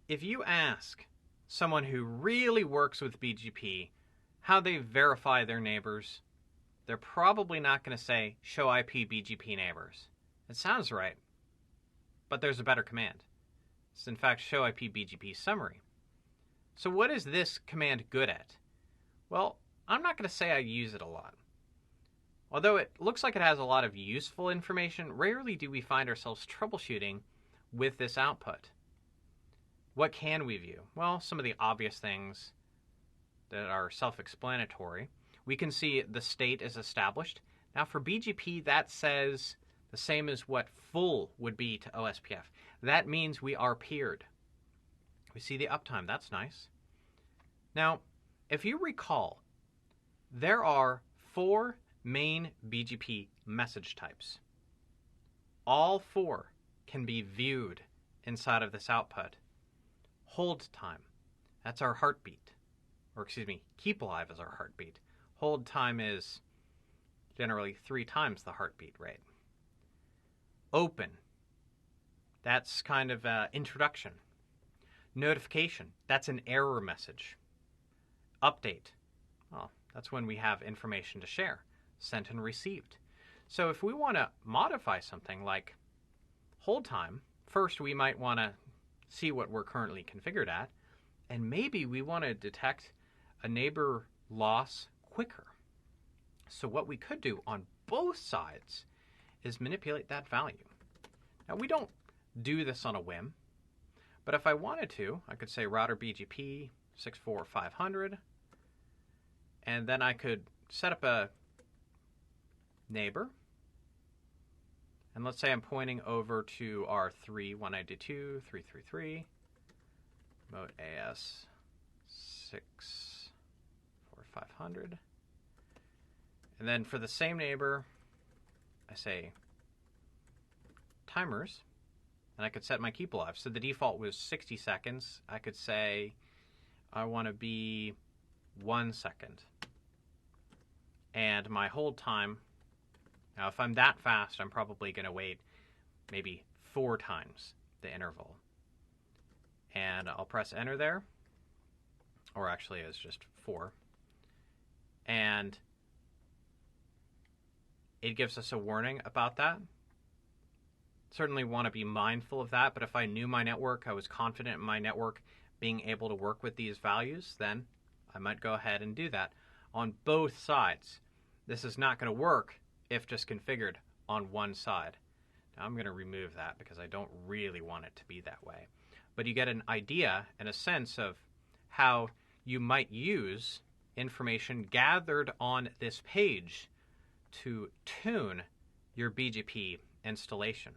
If you ask someone who really works with BGP how they verify their neighbors, they're probably not going to say show IP BGP neighbors. It sounds right, but there's a better command. It's in fact show IP BGP summary. So what is this command good at? Well, I'm not going to say I use it a lot. Although it looks like it has a lot of useful information, rarely do we find ourselves troubleshooting with this output. What can we view? Well, some of the obvious things that are self-explanatory. We can see the state is established. Now for BGP, that says the same as what full would be to OSPF. That means we are peered. We see the uptime. That's nice. Now, if you recall, there are 4 main BGP message types. All 4 can be viewed inside of this output. Hold time, that's our heartbeat. Or excuse me, keep alive is our heartbeat. Hold time is generally 3 times the heartbeat rate. Open, that's kind of an introduction. Notification, that's an error message. Update, well, that's when we have information to share. Sent and received. So if we want to modify something like hold time, first we might want to see what we're currently configured at, and maybe we want to detect a neighbor loss quicker. So what we could do on both sides is manipulate that value. Now we don't do this on a whim, but if I wanted to, I could say router BGP 64500, and then I could set up a neighbor, and let's say I'm pointing over to R3 192.333 mode AS 64500, and then for the same neighbor I say timers, and I could set my keep alive. So the default was 60 seconds. I could say I want to be 1 second, and my hold time, now if I'm that fast, I'm probably going to wait maybe 4 times the interval. And I'll press enter there, or actually it's just 4. And it gives us a warning about that. Certainly want to be mindful of that, but if I knew my network, I was confident in my network being able to work with these values, then I might go ahead and do that on both sides. This is not going to work if just configured on one side. Now I'm going to remove that because I don't really want it to be that way. But you get an idea and a sense of how you might use information gathered on this page to tune your BGP installation.